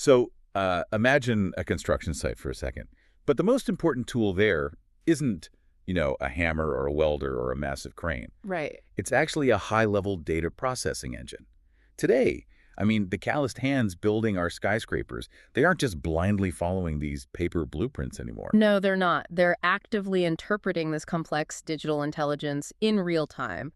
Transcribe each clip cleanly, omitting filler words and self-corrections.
So imagine a construction site for a second. But the most important tool there isn't, a hammer or a welder or a massive crane. Right. It's actually a high-level data processing engine. Today, the calloused hands building our skyscrapers, they aren't just blindly following these paper blueprints anymore. No, they're not. They're actively interpreting this complex digital intelligence in real time,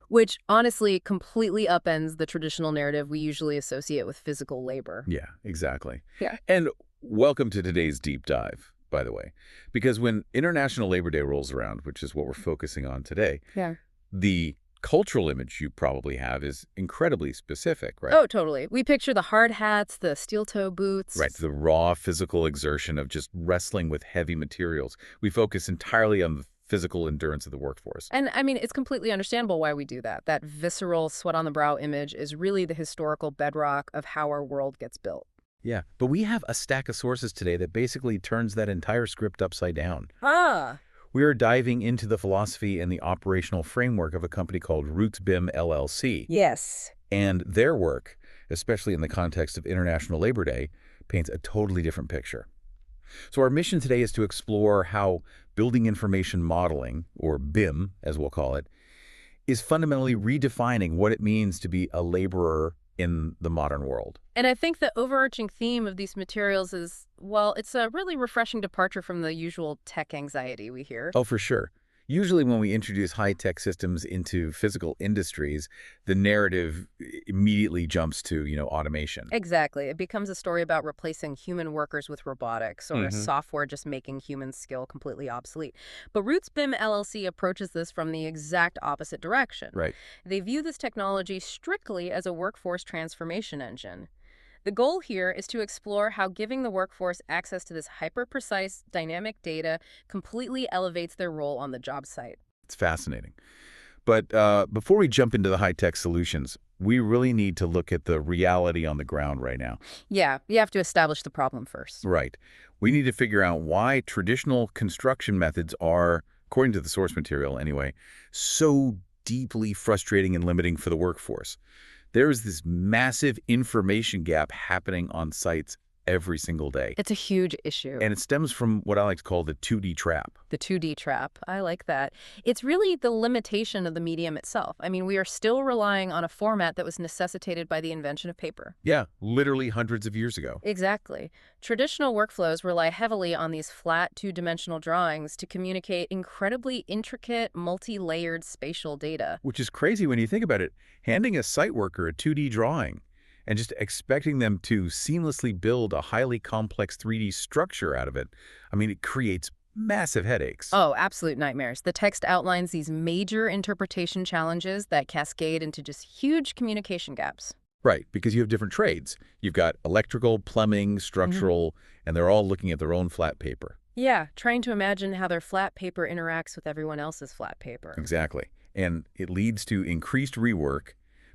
which honestly completely upends the traditional narrative we usually associate with physical labor. Yeah, exactly. Yeah. And welcome to today's deep dive, by the way, because when International Labor Day rolls around, which is what we're focusing on today, Yeah. the cultural image you probably have is incredibly specific, right? Oh, totally. We picture the hard hats, the steel-toe boots. Right, the raw physical exertion of just wrestling with heavy materials. We focus entirely on the physical endurance of the workforce. And it's completely understandable why we do that. That visceral sweat-on-the-brow image is really the historical bedrock of how our world gets built. Yeah, but we have a stack of sources today that basically turns that entire script upside down. Ah. We are diving into the philosophy and the operational framework of a company called Roots BIM LLC. Yes. And their work, especially in the context of International Labor Day, paints a totally different picture. So our mission today is to explore how building information modeling, or BIM as we'll call it, is fundamentally redefining what it means to be a laborer in the modern world. And I think the overarching theme of these materials is, well, it's a really refreshing departure from the usual tech anxiety we hear. Oh, for sure. Usually when we introduce high-tech systems into physical industries, the narrative immediately jumps to, automation. Exactly. It becomes a story about replacing human workers with robotics or software just making human skill completely obsolete. But Roots BIM LLC approaches this from the exact opposite direction. Right. They view this technology strictly as a workforce transformation engine. The goal here is to explore how giving the workforce access to this hyper-precise, dynamic data completely elevates their role on the job site. It's fascinating. But before we jump into the high-tech solutions, we really need to look at the reality on the ground right now. Yeah, you have to establish the problem first. Right. We need to figure out why traditional construction methods are, according to the source material anyway, so deeply frustrating and limiting for the workforce. There is this massive information gap happening on sites every single day. It's a huge issue. And it stems from what I like to call the 2D trap. The 2D trap. I like that. It's really the limitation of the medium itself. We are still relying on a format that was necessitated by the invention of paper. Yeah, literally hundreds of years ago. Exactly. Traditional workflows rely heavily on these flat two-dimensional drawings to communicate incredibly intricate, multi-layered spatial data. Which is crazy when you think about it. Handing a site worker a 2D drawing and just expecting them to seamlessly build a highly complex 3D structure out of it, it creates massive headaches. Oh, absolute nightmares. The text outlines these major interpretation challenges that cascade into just huge communication gaps. Right, because you have different trades. You've got electrical, plumbing, structural, and they're all looking at their own flat paper. Yeah, trying to imagine how their flat paper interacts with everyone else's flat paper. Exactly. And it leads to increased rework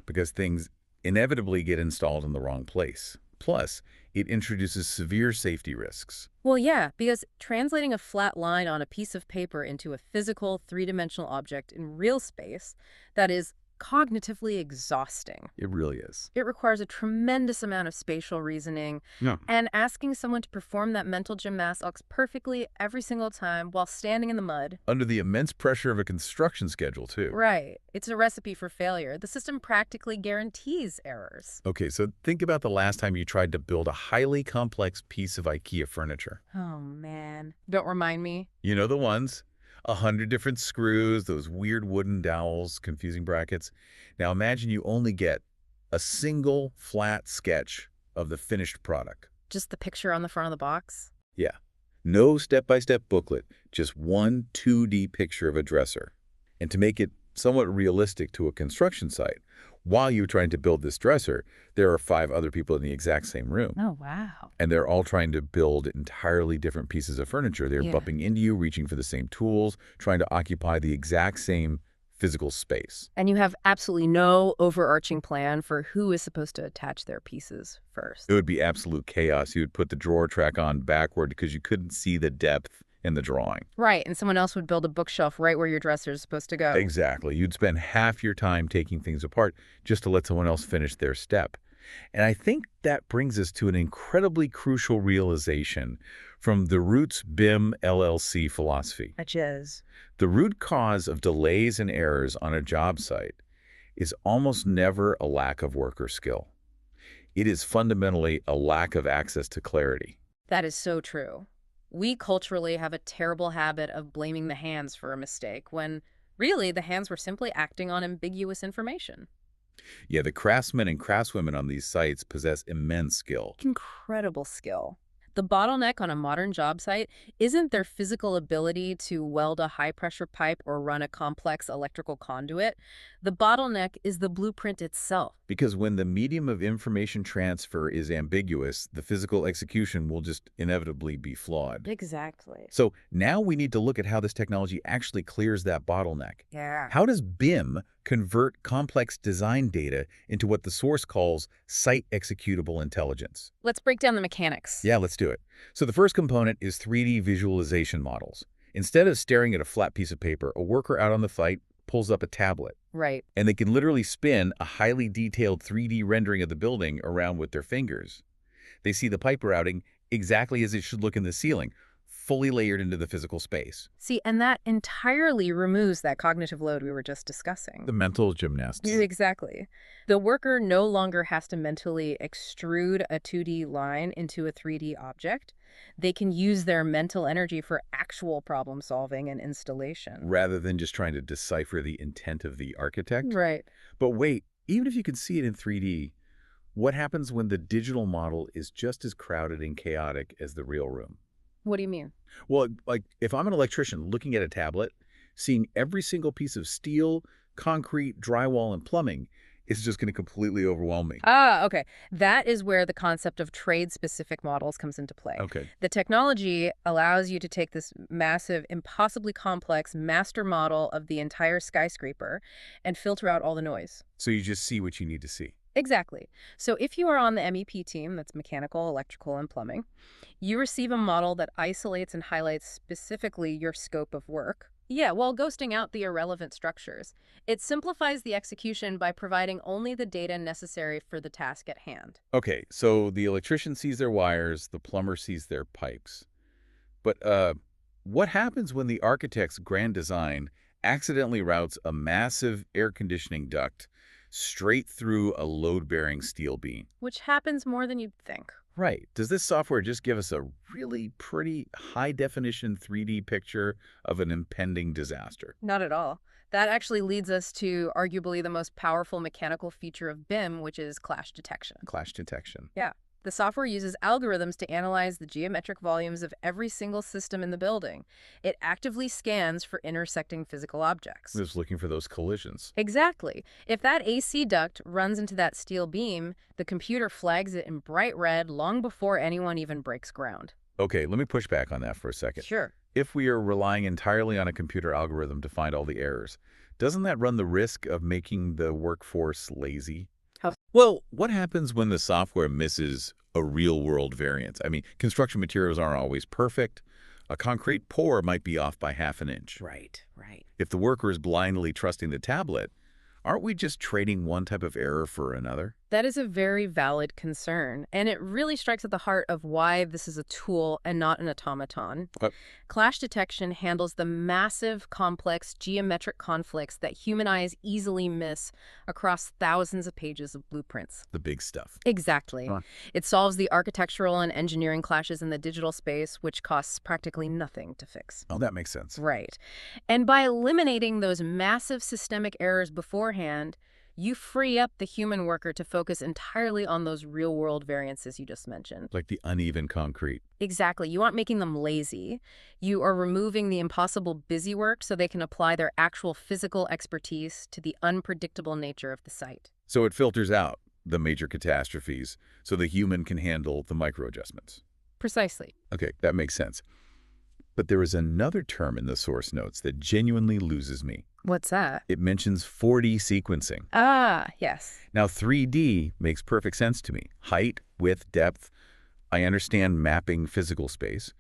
because things inevitably get installed in the wrong place. Plus, it introduces severe safety risks. Well, yeah, because translating a flat line on a piece of paper into a physical, three-dimensional object in real space, that is cognitively exhausting. It really is. It requires a tremendous amount of spatial reasoning, Yeah. and asking someone to perform that mental gymnastics perfectly every single time while standing in the mud. Under the immense pressure of a construction schedule, too. Right. It's a recipe for failure. The system practically guarantees errors. Okay, so think about the last time you tried to build a highly complex piece of IKEA furniture. Oh, man. Don't remind me. You know the ones. 100 different screws, those weird wooden dowels, confusing brackets. Now imagine you only get a single flat sketch of the finished product. Just the picture on the front of the box? Yeah. No step-by-step booklet, just one 2D picture of a dresser. And to make it somewhat realistic to a construction site, while you're trying to build this dresser, there are 5 other people in the exact same room. Oh, wow. And they're all trying to build entirely different pieces of furniture. They're bumping into you, reaching for the same tools, trying to occupy the exact same physical space. And you have absolutely no overarching plan for who is supposed to attach their pieces first. It would be absolute chaos. You would put the drawer track on backward because you couldn't see the depth in the drawing. Right, and someone else would build a bookshelf right where your dresser is supposed to go. Exactly. You'd spend half your time taking things apart just to let someone else finish their step. And I think that brings us to an incredibly crucial realization from the Roots BIM LLC philosophy. Which is? The root cause of delays and errors on a job site is almost never a lack of worker skill. It is fundamentally a lack of access to clarity. That is so true. We culturally have a terrible habit of blaming the hands for a mistake when really the hands were simply acting on ambiguous information. Yeah, the craftsmen and craftswomen on these sites possess immense skill. Incredible skill. The bottleneck on a modern job site isn't their physical ability to weld a high-pressure pipe or run a complex electrical conduit. The bottleneck is the blueprint itself. Because when the medium of information transfer is ambiguous, the physical execution will just inevitably be flawed. Exactly. So now we need to look at how this technology actually clears that bottleneck. Yeah. How does BIM convert complex design data into what the source calls site executable intelligence? Let's break down the mechanics. Yeah, let's do it. So the first component is 3D visualization models. Instead of staring at a flat piece of paper, a worker out on the site pulls up a tablet. Right. And they can literally spin a highly detailed 3D rendering of the building around with their fingers. They see the pipe routing exactly as it should look in the ceiling, fully layered into the physical space. See, and that entirely removes that cognitive load we were just discussing. The mental gymnasts. Exactly. The worker no longer has to mentally extrude a 2D line into a 3D object. They can use their mental energy for actual problem solving and installation. Rather than just trying to decipher the intent of the architect. Right. But wait, even if you can see it in 3D, what happens when the digital model is just as crowded and chaotic as the real room? What do you mean? Well, like if I'm an electrician looking at a tablet, seeing every single piece of steel, concrete, drywall, and plumbing is just going to completely overwhelm me. Ah, okay. That is where the concept of trade-specific models comes into play. Okay. The technology allows you to take this massive, impossibly complex master model of the entire skyscraper and filter out all the noise. So you just see what you need to see. Exactly. So if you are on the MEP team, that's mechanical, electrical, and plumbing, you receive a model that isolates and highlights specifically your scope of work. Yeah, while ghosting out the irrelevant structures. It simplifies the execution by providing only the data necessary for the task at hand. Okay, so the electrician sees their wires, the plumber sees their pipes. But what happens when the architect's grand design accidentally routes a massive air conditioning duct straight through a load-bearing steel beam? Which happens more than you'd think. Right. Does this software just give us a really pretty high-definition 3D picture of an impending disaster? Not at all. That actually leads us to arguably the most powerful mechanical feature of BIM, which is clash detection. Clash detection. Yeah. The software uses algorithms to analyze the geometric volumes of every single system in the building. It actively scans for intersecting physical objects. Just looking for those collisions. Exactly. If that AC duct runs into that steel beam, the computer flags it in bright red long before anyone even breaks ground. Okay, let me push back on that for a second. Sure. If we are relying entirely on a computer algorithm to find all the errors, doesn't that run the risk of making the workforce lazy? How? Well, what happens when the software misses a real-world variance? I mean, construction materials aren't always perfect. A concrete pour might be off by half an inch. Right. If the worker is blindly trusting the tablet, aren't we just trading one type of error for another? That is a very valid concern, and it really strikes at the heart of why this is a tool and not an automaton. Clash detection handles the massive, complex geometric conflicts that human eyes easily miss across thousands of pages of blueprints. The big stuff. Exactly. It solves the architectural and engineering clashes in the digital space, which costs practically nothing to fix. Oh, that makes sense. Right. And by eliminating those massive systemic errors beforehand, you free up the human worker to focus entirely on those real-world variances you just mentioned. Like the uneven concrete. Exactly. You aren't making them lazy. You are removing the impossible busy work so they can apply their actual physical expertise to the unpredictable nature of the site. So it filters out the major catastrophes so the human can handle the micro-adjustments. Precisely. Okay, that makes sense. But there is another term in the source notes that genuinely loses me. What's that? It mentions 4D sequencing. Ah, yes. Now, 3D makes perfect sense to me. Height, width, depth. I understand mapping physical space.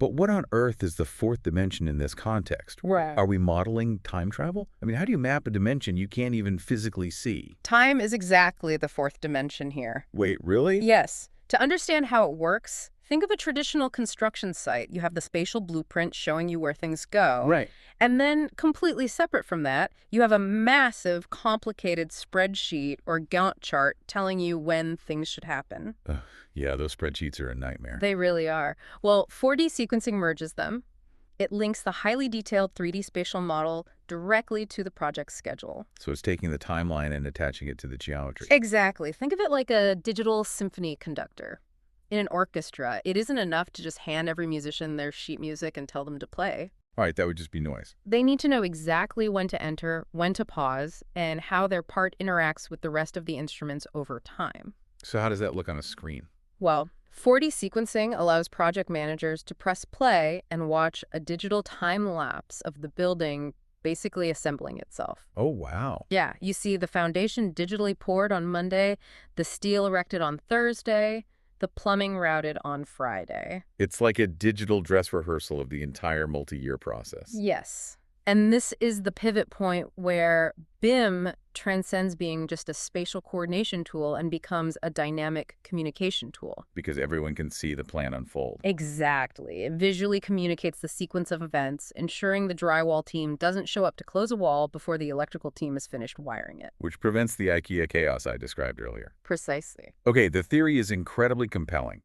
But what on earth is the fourth dimension in this context? Right. Are we modeling time travel? I mean, how do you map a dimension you can't even physically see? Time is exactly the fourth dimension here. Wait, really? Yes. To understand how it works, think of a traditional construction site. You have the spatial blueprint showing you where things go. Right. And then, completely separate from that, you have a massive, complicated spreadsheet or Gantt chart telling you when things should happen. Yeah, those spreadsheets are a nightmare. They really are. Well, 4D sequencing merges them. It links the highly detailed 3D spatial model directly to the project schedule. So it's taking the timeline and attaching it to the geometry. Exactly. Think of it like a digital symphony conductor. In an orchestra, it isn't enough to just hand every musician their sheet music and tell them to play. All right, that would just be noise. They need to know exactly when to enter, when to pause, and how their part interacts with the rest of the instruments over time. So how does that look on a screen? Well, 4D sequencing allows project managers to press play and watch a digital time lapse of the building basically assembling itself. Oh, wow. Yeah, you see the foundation digitally poured on Monday, the steel erected on Thursday, the plumbing routed on Friday. It's like a digital dress rehearsal of the entire multi-year process. Yes. And this is the pivot point where BIM transcends being just a spatial coordination tool and becomes a dynamic communication tool. Because everyone can see the plan unfold. Exactly. It visually communicates the sequence of events, ensuring the drywall team doesn't show up to close a wall before the electrical team has finished wiring it. Which prevents the IKEA chaos I described earlier. Precisely. Okay, the theory is incredibly compelling.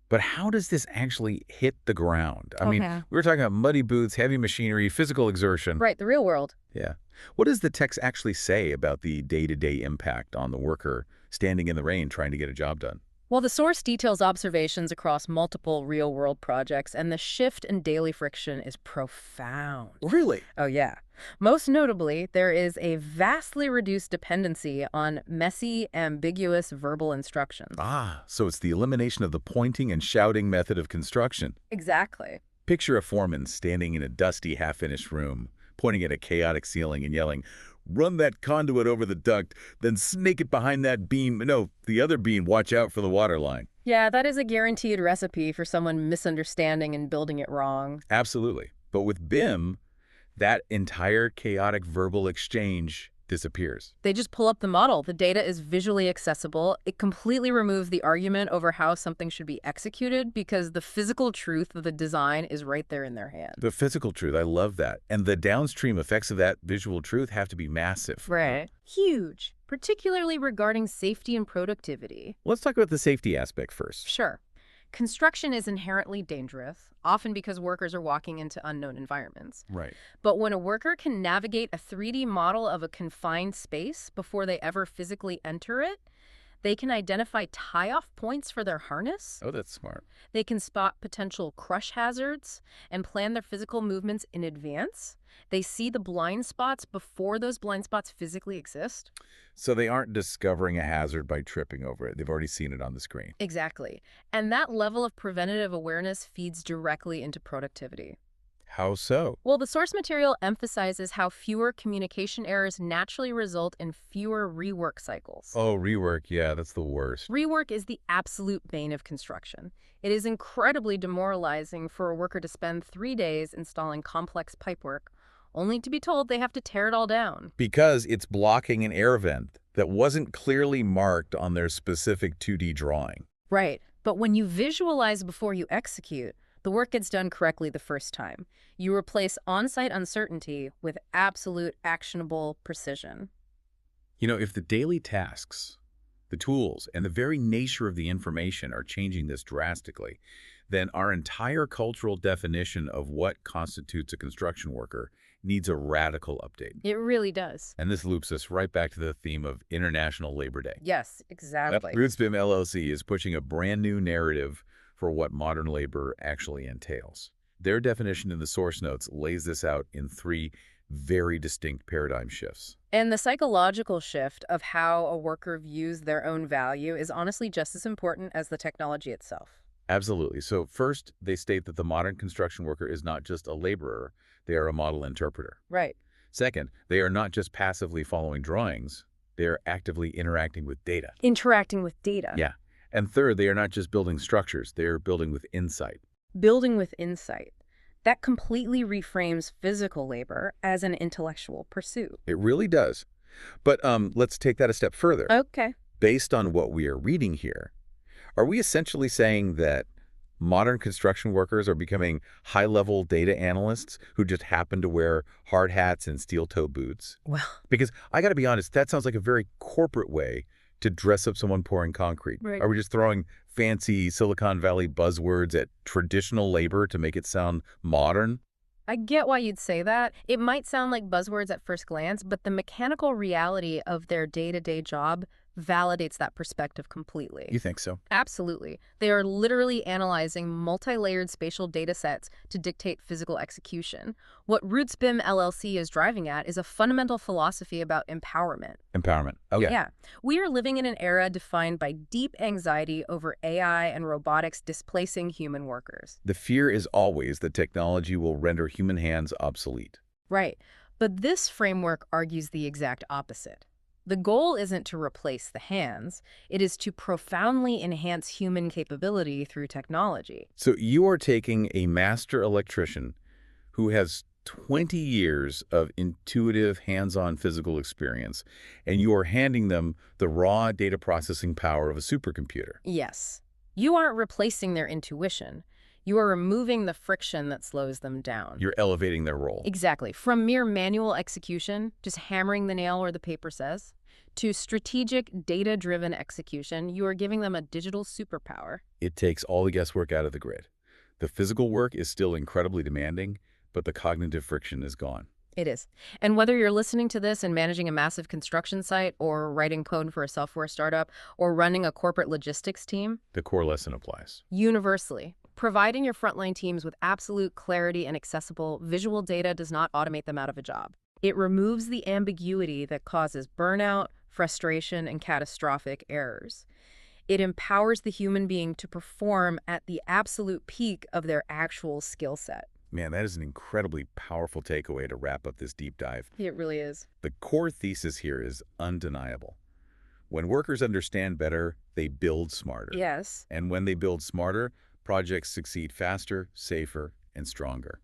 But how does this actually hit the ground? I mean, we were talking about muddy boots, heavy machinery, physical exertion. Right, the real world. Yeah. What does the text actually say about the day-to-day impact on the worker standing in the rain trying to get a job done? Well, the source details observations across multiple real-world projects, and the shift in daily friction is profound. Really? Oh, yeah. Most notably, there is a vastly reduced dependency on messy, ambiguous verbal instructions. Ah, so it's the elimination of the pointing and shouting method of construction. Exactly. Picture a foreman standing in a dusty, half-finished room, pointing at a chaotic ceiling and yelling, "Run that conduit over the duct, then snake it behind that beam. No, the other beam, watch out for the water line." Yeah, that is a guaranteed recipe for someone misunderstanding and building it wrong. Absolutely. But with BIM, that entire chaotic verbal exchange disappears. They just pull up the model. The data is visually accessible. It completely removes the argument over how something should be executed because the physical truth of the design is right there in their hand. The physical truth, I love that. And the downstream effects of that visual truth have to be massive. Right. Huge, particularly regarding safety and productivity. Let's talk about the safety aspect first. Sure. Construction is inherently dangerous, often because workers are walking into unknown environments. Right. But when a worker can navigate a 3D model of a confined space before they ever physically enter it, they can identify tie-off points for their harness. Oh, that's smart. They can spot potential crush hazards and plan their physical movements in advance. They see the blind spots before those blind spots physically exist. So they aren't discovering a hazard by tripping over it. They've already seen it on the screen. Exactly. And that level of preventative awareness feeds directly into productivity. How so? Well, the source material emphasizes how fewer communication errors naturally result in fewer rework cycles. Oh, rework. Yeah, that's the worst. Rework is the absolute bane of construction. It is incredibly demoralizing for a worker to spend 3 days installing complex pipework, only to be told they have to tear it all down. Because it's blocking an air vent that wasn't clearly marked on their specific 2D drawing. Right. But when you visualize before you execute, the work gets done correctly the first time. You replace on-site uncertainty with absolute actionable precision. You know, if the daily tasks, the tools, and the very nature of the information are changing this drastically, then our entire cultural definition of what constitutes a construction worker needs a radical update. It really does. And this loops us right back to the theme of International Labor Day. Yes, exactly. Roots BIM LLC is pushing a brand new narrative for what modern labor actually entails. Their definition in the source notes lays this out in 3 very distinct paradigm shifts. And the psychological shift of how a worker views their own value is honestly just as important as the technology itself. Absolutely. So first, they state that the modern construction worker is not just a laborer, they are a model interpreter. Right. Second, they are not just passively following drawings, they are actively interacting with data. Interacting with data. Yeah. And third, they are not just building structures, they are building with insight. building with insight. That completely reframes physical labor as an intellectual pursuit. It really does. But let's take that a step further. Okay. Based on what we are reading here, are we essentially saying that modern construction workers are becoming high-level data analysts who just happen to wear hard hats and steel-toe boots? Well, Because I got to be honest, that sounds like a very corporate way to dress up someone pouring concrete. right. Are we just throwing fancy Silicon Valley buzzwords at traditional labor to make it sound modern? I get why you'd say that. It might sound like buzzwords at first glance, but the mechanical reality of their day-to-day job validates that perspective completely. You think so? Absolutely. They are literally analyzing multi-layered spatial data sets to dictate physical execution. What Roots BIM LLC is driving at is a fundamental philosophy about empowerment. Empowerment. Okay. Yeah. We are living in an era defined by deep anxiety over AI and robotics displacing human workers. The fear is always that technology will render human hands obsolete. Right. But this framework argues the exact opposite. The goal isn't to replace the hands, it is to profoundly enhance human capability through technology. So you are taking a master electrician who has 20 years of intuitive, hands-on physical experience, and you are handing them the raw data processing power of a supercomputer. Yes. You aren't replacing their intuition. You are removing the friction that slows them down. You're elevating their role. Exactly. From mere manual execution, just hammering the nail where the paper says, to strategic, data-driven execution, you are giving them a digital superpower. It takes all the guesswork out of the grid. The physical work is still incredibly demanding, but the cognitive friction is gone. It is. And whether you're listening to this and managing a massive construction site, or writing code for a software startup, or running a corporate logistics team, The core lesson applies. universally, providing your frontline teams with absolute clarity and accessible visual data does not automate them out of a job. It removes the ambiguity that causes burnout, frustration, and catastrophic errors. It empowers the human being to perform at the absolute peak of their actual skill set. Man, that is an incredibly powerful takeaway to wrap up this deep dive. It really is. The core thesis here is undeniable. When workers understand better, they build smarter. Yes. And when they build smarter, projects succeed faster, safer, and stronger.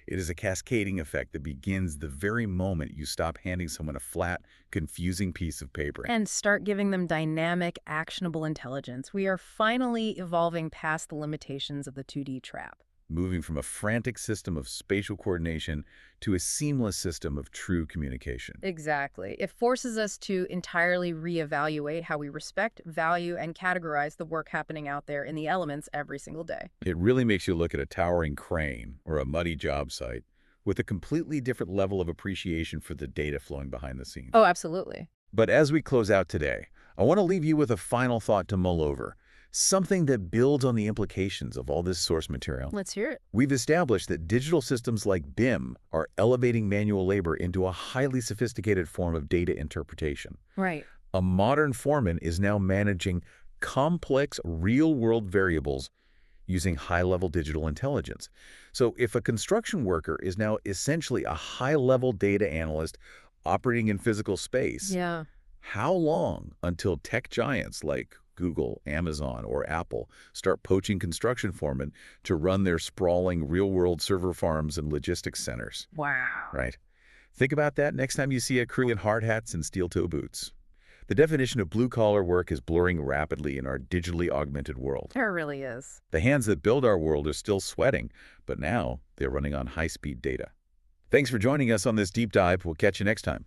It is a cascading effect that begins the very moment you stop handing someone a flat, confusing piece of paper. And start giving them dynamic, actionable intelligence. We are finally evolving past the limitations of the 2D trap. Moving from a frantic system of spatial coordination to a seamless system of true communication. Exactly. It forces us to entirely reevaluate how we respect, value, and categorize the work happening out there in the elements every single day. It really makes you look at a towering crane or a muddy job site with a completely different level of appreciation for the data flowing behind the scenes. Oh, absolutely. But as we close out today, I want to leave you with a final thought to mull over. Something that builds on the implications of all this source material. Let's hear it. We've established that digital systems like BIM are elevating manual labor into a highly sophisticated form of data interpretation. Right. A modern foreman is now managing complex real-world variables using high-level digital intelligence. So if a construction worker is now essentially a high-level data analyst operating in physical space, Yeah. how long until tech giants like Google, Amazon, or Apple start poaching construction foremen to run their sprawling real-world server farms and logistics centers? Wow. Right? Think about that next time you see a crew in hard hats and steel-toe boots. The definition of blue-collar work is blurring rapidly in our digitally augmented world. There really is. The hands that build our world are still sweating, but now they're running on high-speed data. Thanks for joining us on this deep dive. We'll catch you next time.